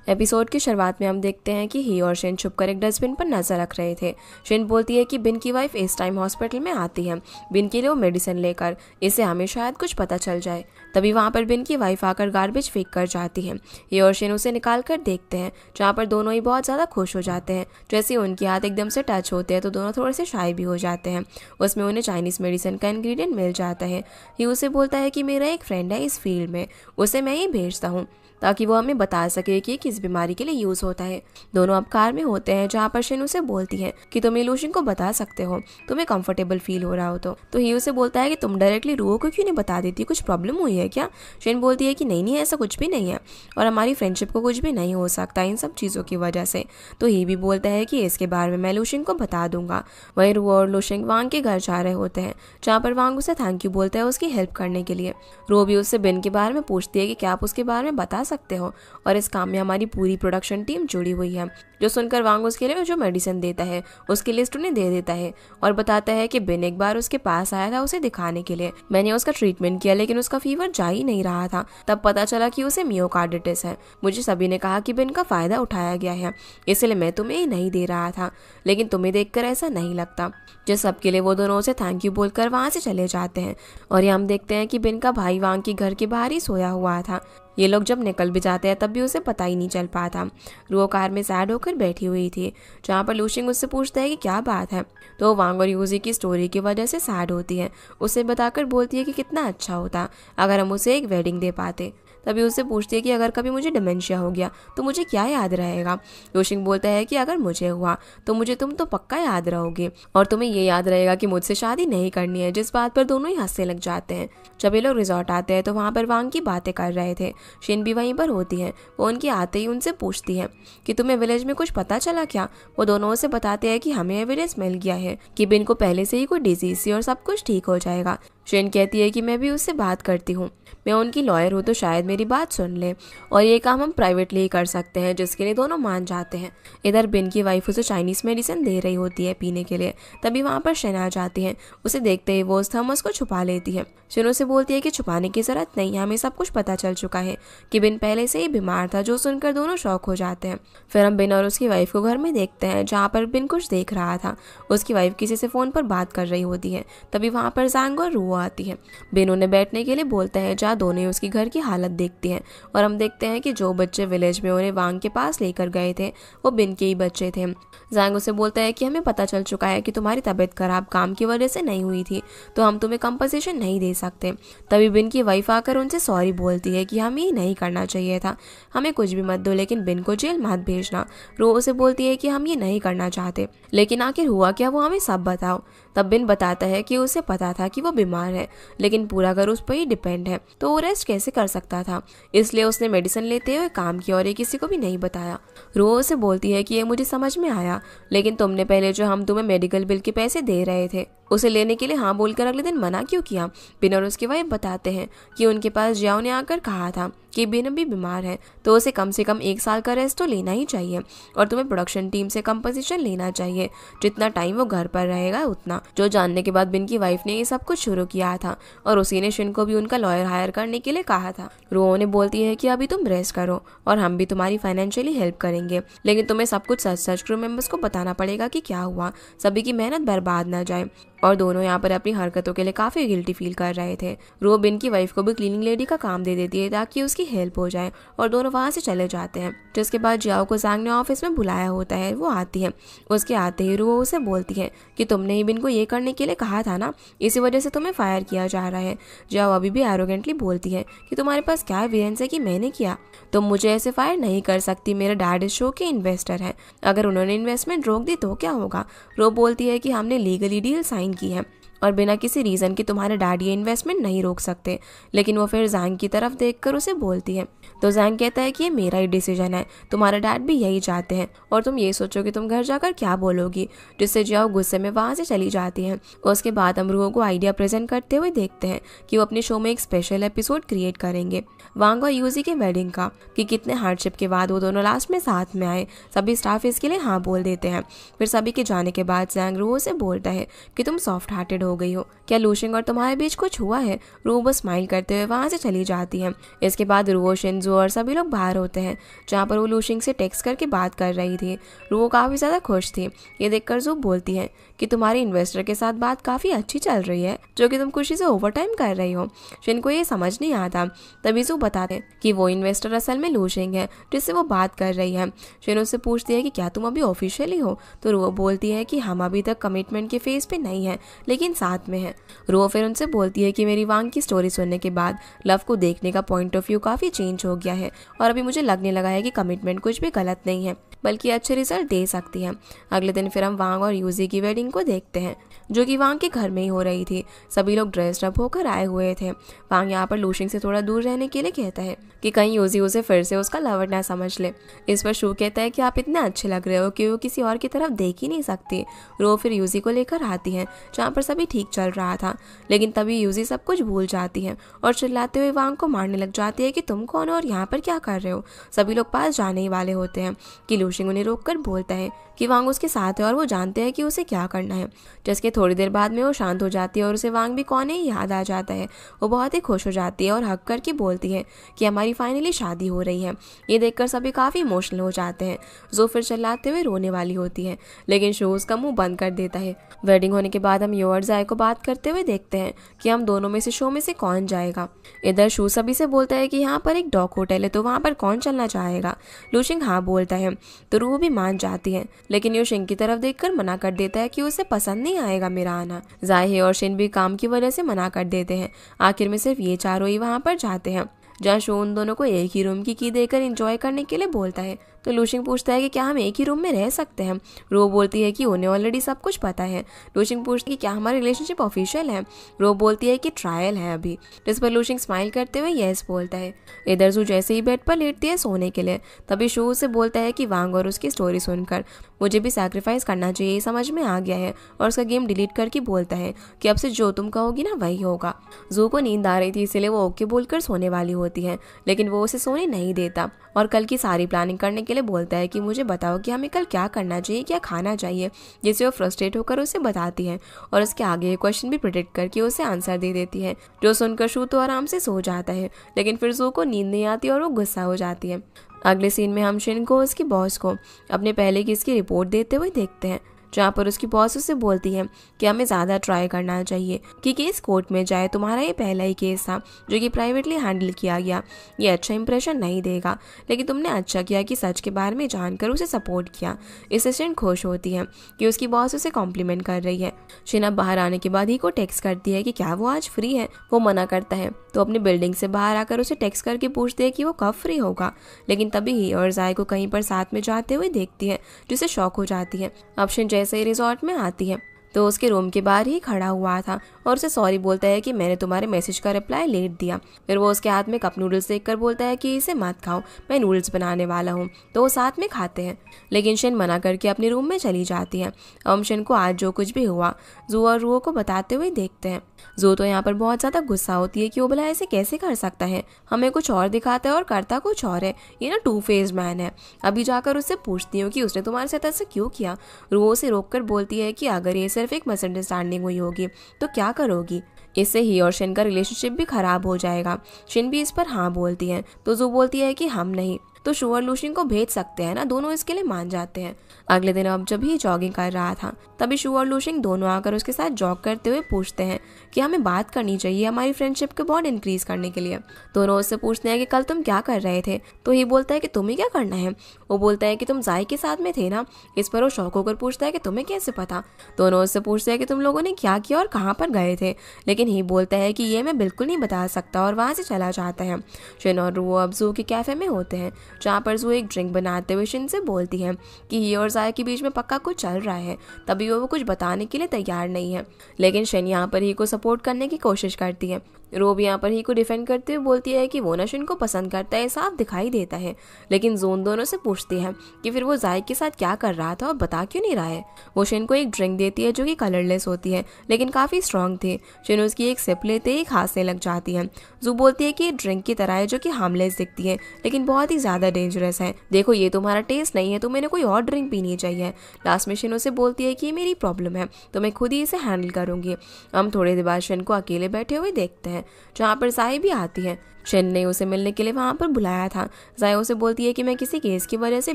Episode की शुरुआत में हम देखते हैं कि ही और शिन छुपकर एक डस्टबिन पर नजर रख रहे थे। शिन बोलती है कि बिन की वाइफ इस टाइम हॉस्पिटल में आती है बिन के लिए वो मेडिसिन लेकर, इससे हमें शायद कुछ पता चल जाए। तभी वहाँ पर बिन की वाइफ आकर गार्बेज फेंक कर जाती है। ही और शिन उसे निकाल कर देखते हैं, जहाँ पर दोनों ही बहुत ज़्यादा खुश हो जाते हैं। जैसे उनके हाथ एकदम से टच होते हैं तो दोनों थोड़े से शाय भी हो जाते हैं। उसमें उन्हें चाइनीज़ मेडिसिन का इंग्रेडिएंट मिल जाता है। ही उसे बोलता है कि मेरा एक फ्रेंड है इस फील्ड में, उसे मैं ही भेजता हूँ ताकि वो हमें बता सके कि किस बीमारी के लिए यूज होता है। दोनों अब कार में होते हैं, जहाँ पर शिन उसे बोलती है कि तुम ये लोशन को बता सकते हो, तुम्हें कंफर्टेबल फील हो रहा हो तो ही उसे बोलता है कि तुम डायरेक्टली रूहो को क्यों नहीं बता देती, कुछ प्रॉब्लम हुई है क्या। शिन बोलती है कि नहीं नहीं, ऐसा कुछ भी नहीं है और हमारी फ्रेंडशिप को कुछ भी नहीं हो सकता इन सब चीज़ों की वजह से। तो ही भी बोलता है कि इसके बारे में मैं लोशन को बता दूंगा। वहीं रूहो और लोशिंग वांग के घर जा रहे होते हैं, जहाँ पर वांग उसे थैंक यू बोलता है उसकी हेल्प करने के लिए। रूहो भी उससे बिन के बारे में पूछती है कि क्या आप उसके बारे में बता सकते हो, और इस काम में हमारी पूरी प्रोडक्शन टीम जुड़ी हुई है। जो सुनकर वांग उसके लिए जो मेडिसिन देता है उसकी लिस्ट उन्हें दे देता है और बताता है कि बिन एक बार उसके पास आया था उसे दिखाने के लिए। मैंने उसका ट्रीटमेंट किया लेकिन उसका फीवर जा ही नहीं रहा था। तब पता चला कि उसे मियोकार्डिटिस है। मुझे सभी ने कहा कि बिन का फायदा उठाया गया है, इसलिए मैं तुम्हें ही नहीं दे रहा था, लेकिन तुम्हें देखकर ऐसा नहीं लगता। जिस सबके लिए वो दोनों उसे थैंक यू बोलकर वहां से चले जाते हैं। और ये हम देखते हैं कि बिन का भाई वांग के घर के बाहर ही सोया हुआ था। ये लोग जब निकल भी जाते हैं तब भी उसे पता ही नहीं चल पाता। रूहो कार में सैड होकर बैठी हुई थी, जहाँ पर लूशिंग उससे पूछता है कि क्या बात है, तो वो वांग और यूजी की स्टोरी की वजह से सैड होती है। उसे बताकर बोलती है कि कितना अच्छा होता अगर हम उसे एक वेडिंग दे पाते। तभी उससे पूछती है कि अगर कभी मुझे डिमेंशिया हो गया तो मुझे क्या याद रहेगा। लूशिंग बोलता है कि अगर मुझे हुआ तो मुझे तुम तो पक्का याद रहोगे और तुम्हें ये याद रहेगा कि मुझसे शादी नहीं करनी है, जिस बात पर दोनों ही हंसने लग जाते हैं। जब ये लोग रिजॉर्ट आते हैं तो वहाँ पर वांग की बातें कर रहे थे। शिन भी वहीं पर होती है। वो उनके आते ही उनसे पूछती है कि तुम्हें विलेज में कुछ पता चला क्या। वो दोनों उसे बताते हैं कि हमें एविडेंस मिल गया है कि बिन को पहले से ही कोई डिजीज थी और सब कुछ ठीक हो जाएगा। शिन कहती है कि मैं भी उससे बात करती हूँ, मैं उनकी लॉयर हूँ तो शायद मेरी बात सुन ले और ये काम हम प्राइवेटली ही कर सकते हैं, जिसके लिए दोनों मान जाते हैं। इधर बिन की वाइफ उसे चाइनीज मेडिसिन दे रही होती है पीने के लिए। तभी वहाँ पर शिन आ जाती है। उसे देखते ही वो उस थर्मस को छुपा लेती है। शिन उसे बोलती है कि छुपाने की जरूरत नहीं, हमें सब कुछ पता चल चुका है कि बिन पहले से ही बीमार था, जो सुनकर दोनों शॉक हो जाते हैं। फिर हम बिन और उसकी वाइफ को घर में देखते हैं, जहाँ पर बिन कुछ देख रहा था। उसकी वाइफ किसी से फोन पर बात कर रही होती है। तभी वहाँ पर ज़ांग और रूहो आती है। बिन उन्हें बैठने के लिए बोलता है, जहाँ दोनों उसकी घर की हालत देखती हैं। और हम देखते हैं कि जो बच्चे विलेज में उन्हें वांग के पास लेकर गए थे वो बिन के ही बच्चे थे। ज़ांग उसे बोलता है कि हमें पता चल चुका है कि तुम्हारी तबीयत खराब काम की वजह से नहीं हुई थी, तो हम तुम्हें कंपनसेशन नहीं दे सकते। तभी बिन की वाइफ आकर उनसे सॉरी बोलती है कि हमें ये नहीं करना चाहिए था, हमें कुछ भी मत दो लेकिन बिन को जेल मत भेजना। रूहो उसे बोलती है कि हम ये नहीं करना चाहते, लेकिन आखिर हुआ क्या वो हमें सब बताओ। तब बिन बताता है कि उसे पता था कि वो बीमार है, लेकिन पूरा घर उस पर ही डिपेंड है, तो वो रेस्ट कैसे कर सकता था, इसलिए उसने मेडिसिन लेते हुए काम किया और ये किसी को भी नहीं बताया। रूहो उसे बोलती है कि ये मुझे समझ में आया, लेकिन तुमने पहले जो हम तुम्हें मेडिकल बिल के पैसे दे रहे थे उसे लेने के लिए हाँ बोलकर अगले दिन मना क्यों किया। बिन और उसकी वाइफ बताते हैं कि उनके पास जियाओ ने आकर कहा था कि बिन अभी बीमार है तो उसे कम से कम 1 साल का रेस्ट तो लेना ही चाहिए और तुम्हें प्रोडक्शन टीम से कंपनसेशन लेना चाहिए, जितना टाइम वो घर पर रहेगा उतना। जो जानने के बाद बिन की वाइफ ने ये सब कुछ शुरू किया था और उसी ने शिन को भी उनका लॉयर हायर करने के लिए कहा था। रूहो ने बोलती है कि अभी तुम रेस्ट करो और हम भी तुम्हारी फाइनेंशियली हेल्प करेंगे, लेकिन तुम्हें सब कुछ सच सच क्रू मेंबर्स को बताना पड़ेगा कि क्या हुआ, सभी की मेहनत बर्बाद ना जाए। और दोनों यहाँ पर अपनी हरकतों के लिए काफी गिल्टी फील कर रहे थे। रूहो बिन की वाइफ को भी क्लीनिंग लेडी का काम दे देती है ताकि उसकी हेल्प हो जाए और दोनों वहां से चले जाते हैं। जिसके बाद जियाओ को ज़ांग ने ऑफिस में बुलाया होता है, वो आती है। उसके आते ही रूहो उसे बोलती है कि तुमने ही बिन को ये करने के लिए कहा था ना, इसी वजह से तुम्हें फायर किया जा रहा है। जियाओ अभी भी एरोगेंटली बोलती है कि तुम्हारे पास क्या एविडेंस है कि मैंने किया, तुम मुझे ऐसे फायर नहीं कर सकती, मेरे डैड इस शो के इन्वेस्टर हैं, अगर उन्होंने इन्वेस्टमेंट रोक दी तो क्या होगा। रूहो बोलती है कि हमने लीगली डील साइन की है और बिना किसी रीजन के तुम्हारे डैड ये इन्वेस्टमेंट नहीं रोक सकते। लेकिन वो फिर ज़ांग की तरफ देखकर उसे बोलती है, तो ज़ांग कहता है कि ये मेरा ही डिसीजन है, तुम्हारे डैड भी यही चाहते हैं और तुम ये सोचो कि तुम घर जाकर क्या बोलोगी, जिससे जियाओ गुस्से में वहां से चली जाती है। उसके बाद हम रूहो को आइडिया प्रेजेंट करते हुए देखते हैं कि वो अपने शो में एक स्पेशल एपिसोड क्रिएट करेंगे वांग और यूजी के वेडिंग का, कि कितने हार्डशिप के बाद वो दोनों लास्ट में साथ में आए। सभी स्टाफ इसके लिए हाँ बोल देते हैं। फिर सभी के जाने के बाद ज़ांग रूहो से बोलता है कि तुम सॉफ्ट हार्टेड हो हो गई हो, क्या लूशिंग और तुम्हारे बीच कुछ हुआ है? रू बस स्माइल करते हुए वहाँ से चली जाती है। इसके बाद रू, शिनजू और सभी लोग बाहर होते हैं, जहाँ पर वो लूशिंग से टेक्स्ट करके बात कर रही थी। रू काफ़ी ज़्यादा खुश थी। ये देखकर जू बोलती है कि तुम्हारी इन्वेस्टर के साथ बात काफ़ी अच्छी चल रही है, जो कि तुम खुशी से ओवर टाइम कर रही हो। शिन को ये समझ नहीं आता। तभी जू बताते कि वो इन्वेस्टर असल में लूशिंग है, जिससे वो बात कर रही है। शिन उससे पूछती है कि क्या तुम अभी ऑफिशियली हो? तो रू बोलती है कि हम अभी तक कमिटमेंट के फेज पे नहीं है, लेकिन साथ में है। रू फिर उनसे बोलती है कि मेरी वांग की स्टोरी सुनने के बाद लव को देखने का पॉइंट ऑफ व्यू काफ़ी चेंज हो गया है, और अभी मुझे लगने लगा है कि कमिटमेंट कुछ भी गलत नहीं है, बल्कि अच्छे रिजल्ट दे सकती है। अगले दिन फिर हम वांग और यूजी की वेडिंग को देखते हैं, जो कि वांग के घर में ही हो रही थी। सभी लोग ड्रेस्ड अप होकर आए हुए थे। वांग यहाँ पर लूशिंग से थोड़ा दूर रहने के लिए कहता है कि कहीं यूजी उसे फिर से उसका लवर ना समझ ले। इस पर शू कहता है कि आप इतने अच्छे लग रहे हो कि वो किसी और की तरफ देख ही नहीं सकती। रो फिर यूजी को लेकर आती है, जहाँ पर सभी ठीक चल रहा था, लेकिन तभी यूजी सब कुछ भूल जाती है और चिल्लाते हुए वांग को मारने लग जाती है कि तुम कौन हो और यहाँ पर क्या कर रहे हो। सभी लोग पास जाने ही वाले होते हैं कि लूशिंग उन्हें रोककर बोलता है कि वांग उसके साथ है और वो जानते हैं कि उसे क्या करना है। जिसके थोड़ी देर बाद में वो शांत हो जाती है और उसे वांग भी कौन है याद आ जाता है। वो बहुत ही खुश हो जाती है और हक करके बोलती है कि हमारी फाइनली शादी हो रही है। ये देखकर सभी काफ़ी इमोशनल हो जाते हैं। जो फिर चिल्लाते हुए रोने वाली होती है, लेकिन शो उसका मुंह बंद कर देता है। वेडिंग होने के बाद हम यो और जाए को बात करते हुए देखते हैं कि हम दोनों में से शो में से कौन जाएगा। इधर शू सभी से बोलता है कि यहाँ पर एक डॉग होटल है, तो वहाँ पर कौन चलना चाहेगा। लूशिंग हाँ बोलता है, तो रू भी मान जाती है, लेकिन यो शिंग की तरफ देखकर मना कर देता है कि उसे पसंद नहीं आएगा मेरा आना। जाहे और शिन भी काम की वजह से मना कर देते हैं। आखिर में सिर्फ ये चारों ही वहाँ पर जाते हैं, जहाँ शो उन दोनों को एक ही रूम की की देकर एंजॉय करने के लिए बोलता है। तो लूशिंग पूछता है कि क्या हम एक ही रूम में रह सकते हैं। रो बोलती है कि उन्हें ऑलरेडी सब कुछ पता है। लूशिंग पूछती है कि क्या हमारी रिलेशनशिप ऑफिशियल है। रो बोलती है कि ट्रायल है अभी, जिस पर लूशिंग स्माइल करते हुए यस बोलता है। इधर जू जैसे ही बेड पर लेटती है सोने के लिए, तभी शो से बोलता है कि वांग और उसकी स्टोरी सुनकर मुझे भी सैक्रिफाइस करना चाहिए, समझ में आ गया है, और उसका गेम डिलीट करके बोलता है कि अब से जो तुम कहोगी ना वही होगा। जू को नींद आ रही थी, इसलिए वो ओके बोलकर सोने वाली होती है, लेकिन वो उसे सोने नहीं देता और कल की सारी प्लानिंग करने के लिए बोलता है कि मुझे बताओ कि हमें कल क्या करना चाहिए, क्या खाना चाहिए, जिससे वो फ्रस्ट्रेट होकर उसे बताती है और उसके आगे ये क्वेश्चन भी प्रिडिक्ट करके उसे आंसर दे देती है, जो सुनकर शू तो आराम से सो जाता है, लेकिन फिर जू को नींद नहीं आती और वो गुस्सा हो जाती है। अगले सीन में हम शिन को उसकी बॉस को अपने पहले केस की रिपोर्ट देते हुए देखते हैं, जहाँ पर उसकी बॉस उससे बोलती है कि हमें ज़्यादा ट्राई करना चाहिए कि केस कोर्ट में जाए। तुम्हारा ये पहला ही केस था जो कि प्राइवेटली हैंडल किया गया, ये अच्छा इंप्रेशन नहीं देगा, लेकिन तुमने अच्छा किया कि सच के बारे में जानकर उसे सपोर्ट किया। इससे शिन खुश होती है कि उसकी बॉस उसे कॉम्प्लीमेंट कर रही है। शिन अब बाहर आने के बाद ही को टेक्स्ट करती है कि क्या वो आज फ्री है। वो मना करता है, तो अपनी बिल्डिंग से बाहर आकर उसे टेक्स्ट करके पूछती है कि वो कब फ्री होगा, लेकिन तभी ही और जाय को कहीं पर साथ में जाते हुए देखती है, जिसे शॉक हो जाती है। अब शिन जैसे ही रिजॉर्ट में आती है तो उसके रूम के बाहर ही खड़ा हुआ था और उसे सॉरी बोलता है कि मैंने तुम्हारे मैसेज का रिप्लाई लेट दिया। फिर वो उसके हाथ में कप नूडल्स देखकर बोलता है कि इसे मत खाओ, मैं नूडल्स बनाने वाला हूँ। तो वो साथ में खाते हैं, लेकिन शिन मना करके अपने रूम में चली जाती है। हम शिन को आज जो कुछ भी हुआ जू और रुओ को बताते हुए देखते हैं। जू तो यहाँ पर बहुत ज़्यादा गुस्सा होती है कि वो भला ऐसे कैसे कर सकता है, हमें कुछ और दिखाता है और करता कुछ और है, ये ना टू फेस्ड मैन है। अभी जाकर उससे पूछती हूँ कि उसने तुम्हारे साथ ऐसा क्यों किया। रुओ उसे रोककर बोलती है कि अगर ये सिर्फ एक मिसअंडरस्टैंडिंग हुई होगी तो क्या करोगी, इससे ही और शिन का रिलेशनशिप भी खराब हो जाएगा। शिन भी इस पर हाँ बोलती है, तो जू बोलती है कि हम नहीं तो शू और लूशिंग को भेज सकते हैं ना, दोनों इसके लिए मान जाते हैं। अगले दिन अब जब ही जॉगिंग कर रहा था तभी शू और लूशिंग दोनों आकर उसके साथ जॉग करते हुए पूछते हैं कि हमें बात करनी चाहिए हमारी फ्रेंडशिप के बॉन्ड इंक्रीज करने के लिए। दोनों उससे पूछते हैं कि कल तुम क्या कर रहे थे, तो ये बोलता है कि तुम्हें क्या करना है। वो बोलता है कि तुम जाय के साथ में थे ना। इस पर वो शौक होकर पूछता है कि तुम्हें कैसे पता। दोनों उससे पूछते हैं कि तुम लोगों ने क्या किया और कहाँ पर गए थे, लेकिन ही बोलता है कि ये मैं बिल्कुल नहीं बता सकता और वहाँ से चला जाता है। शिन और रुओ अब जू के कैफे में होते हैं, जहाँ पर जू एक ड्रिंक बनाते हुए शिन से बोलती है कि ही और जाय के बीच में पक्का कुछ चल रहा है। तभी वो कुछ बताने के लिए तैयार नहीं है, लेकिन शिन यहाँ पर ही को सपोर्ट करने की कोशिश करती है। रो भी यहाँ पर ही को डिफेंड करते हुए बोलती है कि वो ना शिन को पसंद करता है, साफ दिखाई देता है। लेकिन जोन दोनों से पूछती है कि फिर वो जायक के साथ क्या कर रहा था और बता क्यों नहीं रहा है। वो शिन को एक ड्रिंक देती है जो कि कलरलेस होती है लेकिन काफी स्ट्रांग थी। शिन उसकी एक सिप लेते ही खांसने लग जाती है। जू बोलती है कि ये ड्रिंक की तरह है जो कि हार्मलेस दिखती है लेकिन बहुत ही ज्यादा डेंजरस है। देखो ये तुम्हारा टेस्ट नहीं है, तो मैंने कोई और ड्रिंक पीनी चाहिए। लास्ट में शिन उसे बोलती है कि ये मेरी प्रॉब्लम है, तो मैं खुद ही इसे हैंडल करूंगी। हम थोड़ी देर बाद शिन को अकेले बैठे हुए देखते हैं जहाँ पर जाई भी आती है। शिन ने उसे मिलने के लिए वहां पर बुलाया था। जाया उसे बोलती है कि मैं किसी केस की वजह से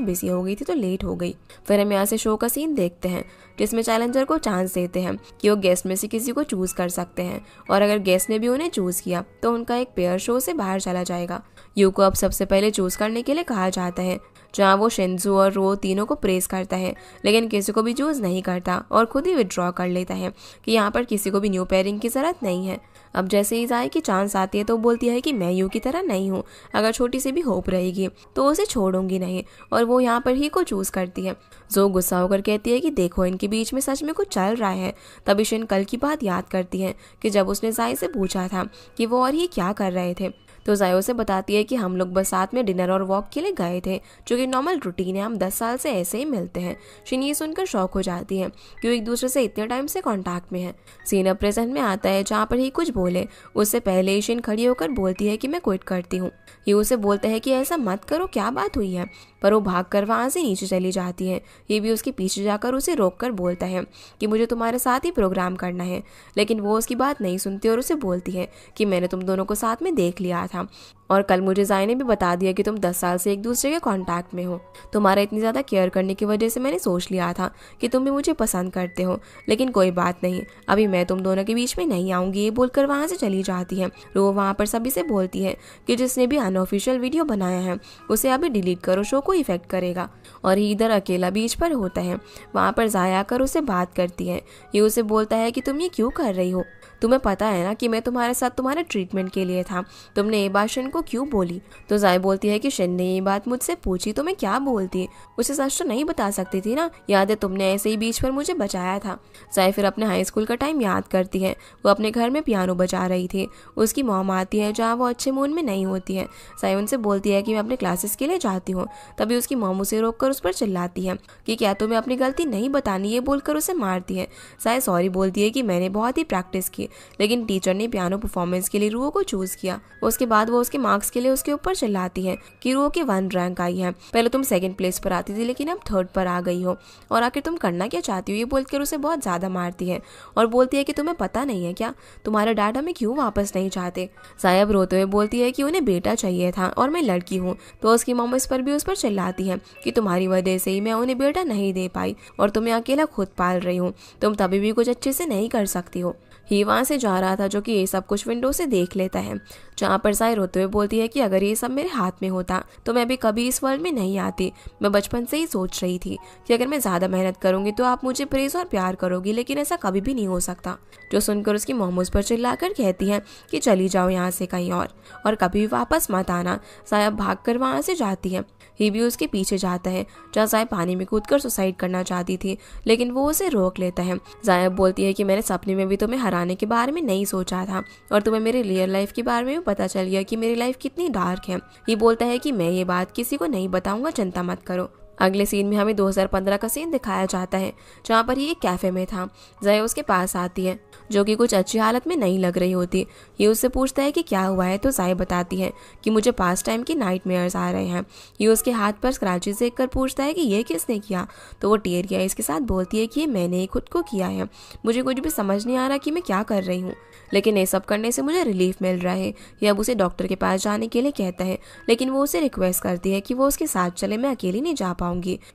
बिजी हो गई थी तो लेट हो गई। फिर हम यहाँ से शो का सीन देखते हैं जिसमें चैलेंजर को चांस देते हैं कि वो गेस्ट में से किसी को चूज कर सकते हैं और अगर गेस्ट ने भी उन्हें चूज किया तो उनका एक पेयर शो से बाहर चला जाएगा। यू को अब सबसे पहले चूज करने के लिए कहा जाता है जहाँ वो शिनजू और रो तीनों को प्रेस करता है लेकिन किसी को भी चूज नहीं करता और खुद ही विड्रॉ कर लेता है कि यहाँ पर किसी को भी न्यू पेयरिंग की जरूरत नहीं है। अब जैसे ही जाए की चांस आती है तो बोलती है कि मैं यू की तरह नहीं हूँ, अगर छोटी सी भी होप रहेगी तो उसे छोड़ूंगी नहीं, और वो यहाँ पर ही को चूज करती है। जो गुस्सा होकर कहती है कि देखो इनके बीच में सच में कुछ चल रहा है। तभी शिन कल की बात याद करती है कि जब उसने जाय से पूछा था कि वो और ही क्या कर रहे थे, तो जाय उसे बताती है कि हम लोग बस साथ में डिनर और वॉक के लिए गए थे, जो कि नॉर्मल रूटीन है, हम 10 साल से ऐसे ही मिलते हैं। शिन ये सुनकर शॉक हो जाती है कि वो एक दूसरे से इतने टाइम से कांटेक्ट में है। सीन अब प्रेजेंट में आता है जहाँ पर ही कुछ बोले उससे पहले ही शिन खड़ी होकर बोलती है कि मैं क्विट करती हूँ। ये उसे बोलता है कि ऐसा मत करो, क्या बात हुई है, पर वो भागकर वहां से नीचे चली जाती है। ये भी उसके पीछे जाकर उसे रोककर बोलता है कि मुझे तुम्हारे साथ ही प्रोग्राम करना है, लेकिन वो उसकी बात नहीं सुनती और उसे बोलती है कि मैंने तुम दोनों को साथ में देख लिया था और कल मुझे जाय ने भी बता दिया कि तुम 10 साल से एक दूसरे के कांटेक्ट में हो। तुम्हारा इतनी ज़्यादा केयर करने की वजह से मैंने सोच लिया था कि तुम भी मुझे पसंद करते हो, लेकिन कोई बात नहीं, अभी मैं तुम दोनों के बीच में नहीं आऊंगी। ये बोलकर वहाँ से चली जाती है। रो वहाँ पर सभी से बोलती है कि जिसने भी अनऑफिशियल वीडियो बनाया है उसे अभी डिलीट करो, शो को इफेक्ट करेगा। और ये इधर अकेला बीच पर होता है। वहाँ पर जाया आकर उसे बात करती है। ये उसे बोलता है कि तुम ये क्यों कर रही हो, तुम्हें पता है ना कि मैं तुम्हारे साथ तुम्हारे ट्रीटमेंट के लिए था, तुमने ये बात शिन को क्यों बोली। तो जाय बोलती है कि शिन ने ये बात मुझसे पूछी तो मैं क्या बोलती, उसे सच तो नहीं बता सकती थी ना, याद है तुमने ऐसे ही बीच पर मुझे बचाया था। जाय फिर अपने हाई स्कूल का टाइम याद करती है। वो अपने घर में पियानो बजा रही थी। उसकी मॉम आती है जहाँ वो अच्छे मूड में नहीं होती है। जाय उनसे बोलती है कि मैं अपने क्लासेस के लिए जाती हूँ। तभी उसकी मॉम उसे रोककर उस पर चिल्लाती है कि क्या तुम्हें अपनी गलती नहीं बतानी, ये बोलकर उसे मारती है। जाय सॉरी बोलती है कि मैंने बहुत ही प्रैक्टिस की, लेकिन टीचर ने पियानो परफॉर्मेंस के लिए रुओ को चूज किया। उसके बाद वो उसके मार्क्स के लिए उसके ऊपर चिल्लाती है कि रुओ की 1 रैंक आई है, पहले तुम 2nd प्लेस पर आती थी लेकिन अब 3rd पर आ गई हो, और आखिर तुम करना क्या चाहती हो। ये बोलकर उसे बहुत ज्यादा मारती है और बोलती है कि तुम्हें पता नहीं है क्या, तुम्हारे डैड हमें क्यों वापस नहीं चाहते। सायब रोते हुए बोलती है कि उन्हें बेटा चाहिए था और मैं लड़की हूँ। तो उसकी मम्मी इस पर भी उस पर चिल्लाती है कि तुम्हारी वजह से ही मैं उन्हें बेटा नहीं दे पाई और तुम्हें अकेला खुद पाल रही हूँ, तुम तभी भी कुछ अच्छे से नहीं कर सकती हो। ही वहाँ से जा रहा था जो कि ये सब कुछ विंडो से देख लेता है, जहाँ पर साय रोते हुए बोलती है कि अगर ये सब मेरे हाथ में होता तो मैं भी कभी इस वर्ल्ड में नहीं आती। मैं बचपन से ही सोच रही थी कि अगर मैं ज्यादा मेहनत करूंगी तो आप मुझे प्रेज और प्यार करोगी, लेकिन ऐसा कभी भी नहीं हो सकता। जो सुनकर उसकी मॉम उस पर चिल्लाकर कहती है कि चली जाओ यहाँ से कहीं और कभी भी वापस मत आना। साया भाग कर वहाँ से जाती है। ही भी उसके पीछे जाता है जहाँ जाय पानी में कूदकर सुसाइड करना चाहती थी, लेकिन वो उसे रोक लेता है। जायब बोलती है कि मैंने सपने में भी तुम्हें हराने के बारे में नहीं सोचा था और तुम्हें मेरे रियल लाइफ के बारे में भी पता चल गया कि मेरी लाइफ कितनी डार्क है। ये बोलता है कि मैं ये बात किसी को नहीं बताऊंगा, चिंता मत करो। अगले सीन में हमें 2015 का सीन दिखाया जाता है जहाँ पर ये एक कैफे में था। जया उसके पास आती है जो कि कुछ अच्छी हालत में नहीं लग रही होती। ये उससे पूछता है कि क्या हुआ है, तो जया बताती है कि मुझे पास टाइम की नाइटमेयर्स आ रहे हैं। ये उसके हाथ पर स्क्रैचेस देखकर पूछता है कि ये किसने किया, तो वो टीयर गया इसके साथ बोलती है कि ये मैंने ही खुद को किया है, मुझे कुछ भी समझ नहीं आ रहा कि मैं क्या कर रही हूँ, लेकिन ये सब करने से मुझे रिलीफ मिल रहा है। ये अब उसे डॉक्टर के पास जाने के लिए कहता है, लेकिन वो उसे रिक्वेस्ट करती है कि वो उसके साथ चले, मैं अकेली नहीं जा पाऊंगी।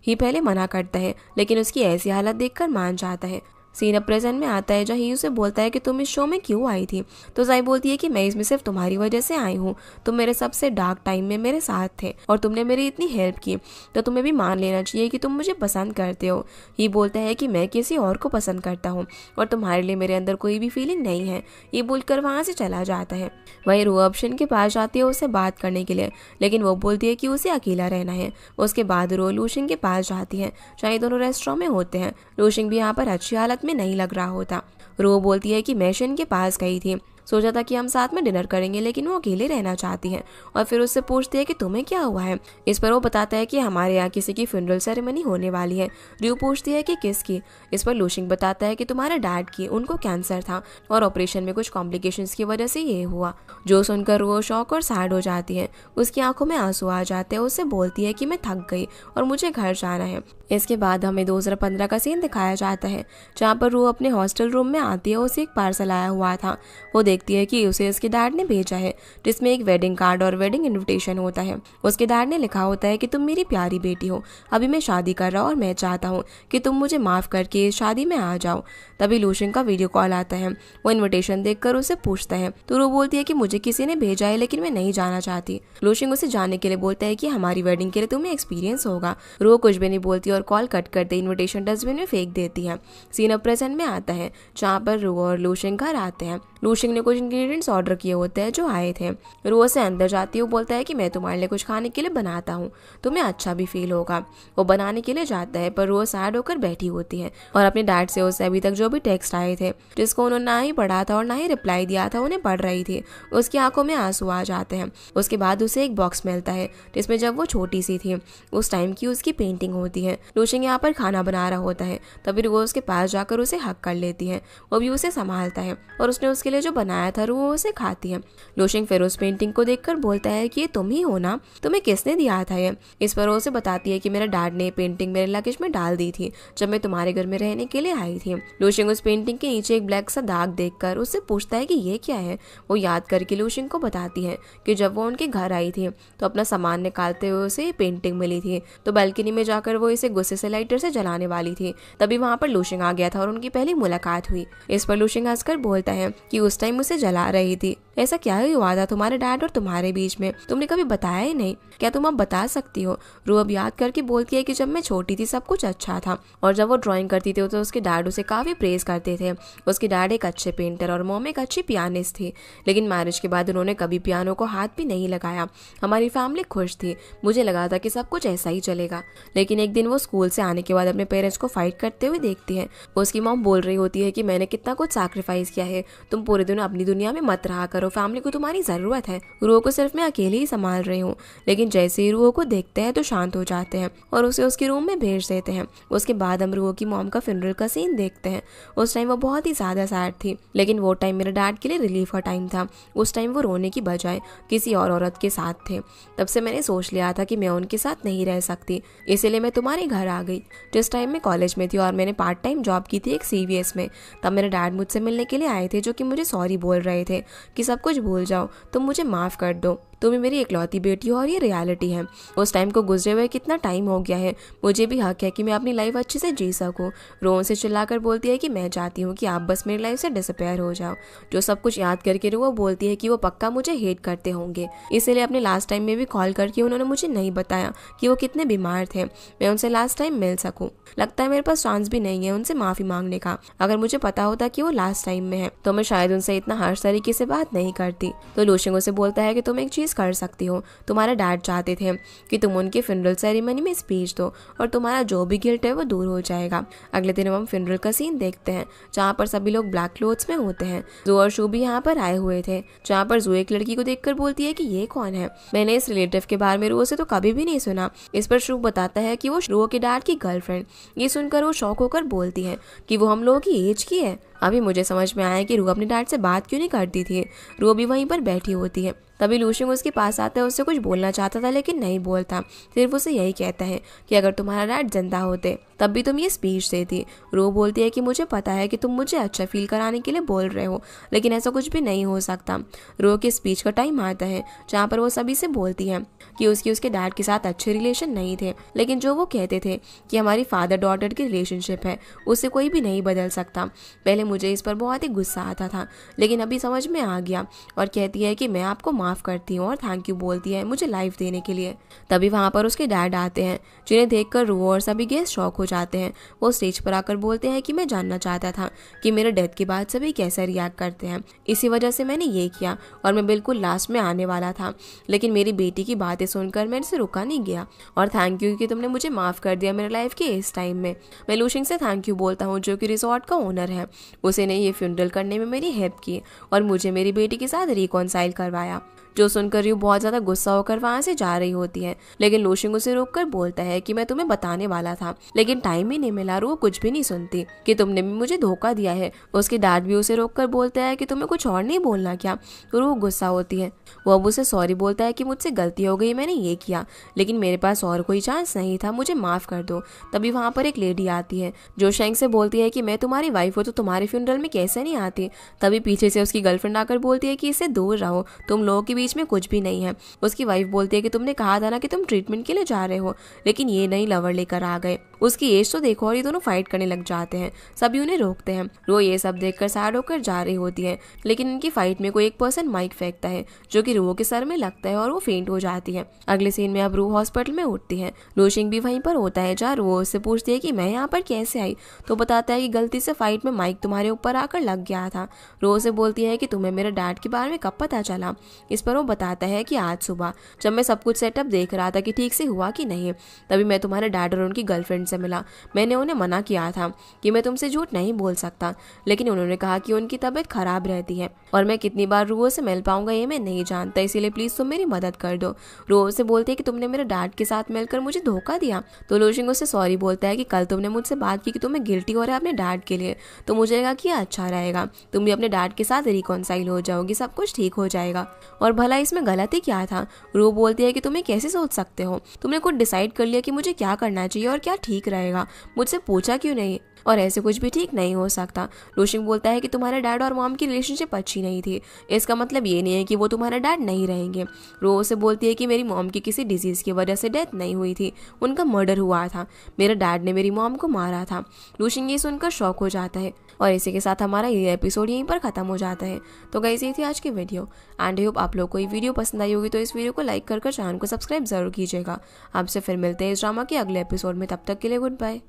ही पहले मना करता है लेकिन उसकी ऐसी हालत देखकर मान जाता है। सीन अब प्रेजेंट में आता है जहाँ ही उसे बोलता है कि तुम इस शो में क्यों आई थी, तो जाई बोलती है कि मैं इसमें सिर्फ तुम्हारी वजह से आई हूँ, तुम मेरे सबसे डार्क टाइम में मेरे साथ थे और तुमने मेरी इतनी हेल्प की, तो तुम्हें भी मान लेना चाहिए कि तुम मुझे पसंद करते हो। ये बोलता है कि मैं किसी और को पसंद करता हूँ और तुम्हारे लिए मेरे अंदर कोई भी फीलिंग नहीं है। ये बोलकर वहाँ से चला जाता है। वही रो ऑप्शन के पास जाती है उससे बात करने के लिए, लेकिन वो बोलती है कि उसे अकेला रहना है। उसके बाद रो लूशिंग के पास जाती है जहाँ दोनों रेस्टोरेंट में होते हैं। लूशिंग भी यहाँ पर अच्छी हालत में नहीं लग रहा होता। रो बोलती है कि मैं शिन के पास गई थी सोचा था कि हम साथ में डिनर करेंगे, लेकिन वो अकेले रहना चाहती है और फिर उससे पूछती है कि तुम्हें क्या हुआ है। इस पर वो बताता है कि हमारे यहाँ किसी की फ्यूनरल सेरेमनी होने वाली है। रू पूछती है कि किसकी। इस पर लूशिंग बताता है कि तुम्हारे डैड की, उनको कैंसर था और ऑपरेशन में कुछ कॉम्प्लिकेशंस की वजह से ये हुआ। जो सुनकर वो शॉक और सैड हो जाती है, उसकी आंखों में आंसू आ जाते हैं। उससे बोलती है कि मैं थक गई और मुझे घर जाना है। इसके बाद हमें 2015 का सीन दिखाया जाता है, जहाँ पर वो अपने हॉस्टल रूम में आती है। उसे एक पार्सल आया हुआ था। वो देखती है कि उसे उसके डैड ने भेजा है, जिसमें एक वेडिंग कार्ड और वेडिंग इन्विटेशन होता है। उसके डैड ने लिखा होता है कि तुम मेरी प्यारी बेटी हो, अभी मैं शादी कर रहा हूँ और मैं चाहता हूँ कि तुम मुझे माफ करके इस शादी में आ जाओ। तभी लूशिंग का वीडियो कॉल आता है। वो इन्विटेशन देखकर उसे पूछता है तो वो बोलती है कि मुझे किसी ने भेजा है, लेकिन मैं नहीं जाना चाहती। लूशिंग उसे जाने के लिए बोलता है कि हमारी वेडिंग के लिए तुम्हें एक्सपीरियंस होगा। रो कुछ भी नहीं बोलती और कॉल कट करते इन्विटेशन डस्टबिन में फेंक देती है। सीन अब प्रेजेंट में आता है, जहाँ पर रो और लूशिंग घर आते हैं। लूशिंग ने कुछ इंग्रेडिएंट्स ऑर्डर किए होते हैं जो आए थे। रो से अंदर जाती है। वो बोलता है कि मैं तुम्हारे लिए कुछ खाने के लिए बनाता हूँ, तुम्हें अच्छा भी फील होगा। वो बनाने के लिए जाता है, पर रो सैड होकर बैठी होती है और अपने डैड से उससे अभी तक जो भी टेक्स्ट आए थे, जिसको उन्होंने ना ही पढ़ा था और ना ही रिप्लाई दिया था, उन्हें पढ़ रही थी। उसकी आंखों में आंसू आ जाते हैं। उसके बाद उसे एक बॉक्स मिलता है, जिसमें जब वो छोटी सी थी उस टाइम की उसकी पेंटिंग होती है। लूशिंग यहाँ पर खाना बना रहा होता है, तभी रो उसके पास जाकर उसे हक कर लेती है। वो भी उसे संभालता है और उसने उसके लिए जो बनाया था वो उसे खाती है। लूशिंग फिर उस पेंटिंग को देखकर बोलता है कि ये तुम ही हो ना, तुम्हें किसने दिया था ये। इस पर वो उसे बताती है कि मेरे डैड ने पेंटिंग मेरे लगेज में डाल दी थी जब मैं तुम्हारे घर में रहने के लिए आई थी। लूशिंग उस पेंटिंग के नीचे एक ब्लैक सा दाग देखकर उससे पूछता है कि ये क्या है। वो याद करके लूशिंग को बताती है कि जब वो उनके घर आई थी तो अपना सामान निकालते हुए उसे पेंटिंग मिली थी, तो बालकनी में जाकर वो इसे गुस्से से लाइटर से जलाने वाली थी। तभी वहां पर लूशिंग आ गया था और उनकी पहली मुलाकात हुई। इस पर लूशिंग हंसकर बोलता है कि उस टाइम उसे जला रही थी। ऐसा क्या ही हुआ था तुम्हारे डैड और तुम्हारे बीच में, तुमने कभी बताया ही नहीं, क्या तुम अब बता सकती हो। रू अब याद करके बोलती है कि जब मैं छोटी थी सब कुछ अच्छा था और जब वो ड्राइंग करती थी तो उसके डैड उसे काफी प्रेज करते थे। उसके डैड एक अच्छे पेंटर और मॉम एक अच्छी पियानिस्ट थी, लेकिन मैरिज के बाद उन्होंने कभी पियानो को हाथ भी नहीं लगाया। हमारी फैमिली खुश थी, मुझे लगा था कि सब कुछ ऐसा ही चलेगा। लेकिन एक दिन वो स्कूल से आने के बाद अपने पेरेंट्स को फाइट करते हुए देखती है। उसकी मॉम बोल रही होती है कि मैंने कितना कुछ सैक्रिफाइस किया है, तुम पूरे दिन अपनी दुनिया में मत रहा करो, फैमिली को तुम्हारी जरूरत है। रूहो को सिर्फ मैं अकेले ही संभाल रही हूँ। लेकिन जैसे ही रूहो को देखते हैं तो शांत हो जाते हैं और उसे उसके रूम में भेज देते हैं। उसके बाद हम रूहो की मॉम का फ्यूनरल का सीन देखते हैं। उस टाइम वो बहुत ही ज्यादा सैड थी, लेकिन वो टाइम मेरे डैड के लिए रिलीफ का टाइम था। उस टाइम वो रोने की बजाय किसी और औरत के साथ थे। तब से मैंने सोच लिया था कि मैं उनके साथ नहीं रह सकती, इसीलिए मैं तुम्हारे घर आ गई। जिस टाइम मैं कॉलेज में थी और मैंने पार्ट टाइम जॉब की थी एक CVS में, तब मेरे डैड मुझसे मिलने के लिए आए थे, जो कि मुझे सॉरी बोल रहे थे कि सब कुछ भूल जाओ, तुम मुझे माफ कर दो, तुम ही मेरी इकलौती बेटी हो और ये रियलिटी है। उस टाइम को गुजरे हुए कितना टाइम हो गया है, मुझे भी हक है कि मैं अपनी लाइफ अच्छे से जी सकूं। रोहन से चिल्लाकर बोलती है कि मैं चाहती हूँ कि आप बस मेरी लाइफ से डिसअपेयर हो जाओ। जो सब कुछ याद करके वो बोलती है कि वो पक्का मुझे हेट करते होंगे, इसलिए अपने लास्ट टाइम में भी कॉल करके उन्होंने मुझे नहीं बताया कि वो कितने बीमार थे, मैं उनसे लास्ट टाइम मिल सकूं। लगता है मेरे पास चांस भी नहीं है उनसे माफी मांगने का। अगर मुझे पता होता कि वो लास्ट टाइम में है तो मैं शायद उनसे इतना हर्ष तरीके से बात नहीं करती। तो लूशिंग उसे बोलता है कि तुम एक चीज कर सकती हो, तुम्हारे डैड चाहते थे कि तुम उनके फ्यूनरल सेरेमनी में स्पीच दो और तुम्हारा जो भी गिल्ट है वो दूर हो जाएगा। अगले दिन हम फ्यूनरल का सीन देखते हैं, जहाँ पर सभी लोग ब्लैक क्लोथ्स में होते हैं। जू और शू भी यहाँ पर आए हुए थे, जहाँ पर जू एक लड़की को देखकर बोलती है कि ये कौन है, मैंने इस रिलेटिव के बारे में रूहो से तो कभी भी नहीं सुना। इस पर शू बताता है कि वो रूहो के डैड की गर्लफ्रेंड। ये सुनकर वो शौक होकर बोलती है कि वो हम लोगों की एज की है। अभी मुझे समझ में आया कि रूहो अपने डैड से बात क्यों नहीं करती थी। रूहो भी वहीं पर बैठी होती है। तभी लूशिंग उसके पास आता है, उससे कुछ बोलना चाहता था लेकिन नहीं बोलता। सिर्फ उसे यही कहता है कि अगर तुम्हारा डैड जिंदा होते तब भी तुम ये स्पीच देती। रूहो बोलती है कि मुझे पता है कि तुम मुझे अच्छा फील कराने के लिए बोल रहे हो, लेकिन ऐसा कुछ भी नहीं हो सकता। रूहो के स्पीच का टाइम आता है, जहाँ पर वो सभी से बोलती है कि उसके डैड के साथ अच्छे रिलेशन नहीं थे, लेकिन जो वो कहते थे कि हमारी फादर डॉटर की रिलेशनशिप है उसे कोई भी नहीं बदल सकता। पहले मुझे इस पर बहुत ही गुस्सा आता था, लेकिन अभी समझ में आ गया। और कहती है कि मैं आपको माफ़ करती हूँ और थैंक यू बोलती है मुझे लाइफ देने के लिए। तभी वहाँ पर उसके डैड आते हैं, जिन्हें देखकर रू और सभी गेस्ट शॉक हो जाते हैं। वो स्टेज पर आकर बोलते हैं कि मैं जानना चाहता था कि मेरे डेथ के बाद सभी कैसे रिएक्ट करते हैं, इसी वजह से मैंने ये किया और मैं बिल्कुल लास्ट में आने वाला था, लेकिन मेरी बेटी की बातें सुनकर मेरे से रुका नहीं गया। और थैंक यू कि तुमने मुझे माफ़ कर दिया मेरे लाइफ के इस टाइम में। मैं लूशिंग से थैंक यू बोलता हूँ, जो कि रिजॉर्ट का ओनर है। उसे ने ये फ्यूनरल करने में मेरी हेल्प की और मुझे मेरी बेटी के साथ रिकॉन्साइल करवाया। जो सुनकर रू बहुत ज़्यादा गुस्सा होकर वहाँ से जा रही होती है, लेकिन लूशिंग उसे रोककर बोलता है कि मैं तुम्हें बताने वाला था, लेकिन टाइम ही नहीं मिला। रू कुछ भी नहीं सुनती कि तुमने भी मुझे धोखा दिया है। उसके डैड भी उसे रोककर बोलता है कि तुम्हें कुछ और नहीं बोलना क्या। रू गुस्सा होती है। वो अब उसे सॉरी बोलता है कि मुझसे गलती हो गई, मैंने ये किया, लेकिन मेरे पास और कोई चांस नहीं था, मुझे माफ़ कर दो। तभी वहाँ पर एक लेडी आती है जो शेंग से बोलती है कि मैं तुम्हारी वाइफ हूँ तो तुम्हारे फ्यूनरल में कैसे नहीं आती। तभी पीछे से उसकी गर्लफ्रेंड आकर बोलती है कि इससे दूर रहो, तुम लोगों के बीच में कुछ भी नहीं है। उसकी वाइफ बोलती है कि तुमने कहा था ना कि तुम ट्रीटमेंट के लिए जा रहे हो, लेकिन ये नई लवर लेकर आ गए। उसकी एज तो देखो, और ये दोनों फाइट करने लग जाते हैं। सभी उन्हें रोकते हैं। रो ये सब देखकर सैड होकर जा रही होती है, लेकिन इनकी फाइट में कोई एक पर्सन माइक फेंकता है जो कि रो के सर में लगता है और वो फेंट हो जाती है। अगले सीन में अब रू हॉस्पिटल में उठती है। लूशिंग भी वहीं पर होता है, जहाँ रो उससे पूछती है कि मैं यहाँ पर कैसे आई, तो बताता है कि गलती से फाइट में माइक तुम्हारे ऊपर आकर लग गया था। रो से बोलती है कि तुम्हें मेरे डैड के बारे में कब पता चला। इस पर वो बताता है कि आज सुबह जब मैं सब कुछ सेटअप देख रहा था कि ठीक से हुआ कि नहीं, तभी मैं तुम्हारे डैड और उनकी गर्लफ्रेंड से मिला। मैंने उन्हें मना किया था कि मैं तुमसे झूठ नहीं बोल सकता, लेकिन उन्होंने कहा कि उनकी तबीयत खराब रहती है और मैं कितनी बार रू से मिल पाऊंगा ये मैं नहीं जानता, इसीलिए प्लीज तुम मेरी मदद कर दो। रू से बोलती है कि तुमने मेरे डैड के साथ मिलकर मुझे धोखा दिया। तो लूशिंग उससे सॉरी बोलता है कि कल तुमने मुझसे बात की कि तुम्हें गिल्टी हो रहा है अपने डैड के लिए, तो मुझे लगा कि अच्छा रहेगा, तुम भी अपने डैड के साथ रिकॉन्साइल हो जाओगी, सब कुछ ठीक हो जाएगा। और भला इसमें गलती क्या था। रू बोलती है कि तुम्हें कैसे सोच सकते हो, तुमने खुद डिसाइड कर लिया कि मुझे क्या करना चाहिए और क्या ठीक रहेगा, मुझसे पूछा क्यों नहीं, और ऐसे कुछ भी ठीक नहीं हो सकता। लूशिंग बोलता है कि तुम्हारे डैड और मॉम की रिलेशनशिप अच्छी नहीं थी, इसका मतलब ये नहीं है कि वो तुम्हारे डैड नहीं रहेंगे। रो से बोलती है कि मेरी मॉम की किसी डिजीज़ की वजह से डेथ नहीं हुई थी, उनका मर्डर हुआ था, मेरे डैड ने मेरी मॉम को मारा था। लूशिंग ये सुनकर शॉक हो जाता है और इसी के साथ हमारा ये एपिसोड यहीं पर ख़त्म हो जाता है। तो गाइस ये थी आज की वीडियो एंड आई होप आप लोग को ये वीडियो पसंद आई होगी, तो इस वीडियो को लाइक कर चैनल को सब्सक्राइब जरूर कीजिएगा। आपसे फिर मिलते हैं इस ड्रामा के अगले एपिसोड में, तब तक के लिए गुड बाय।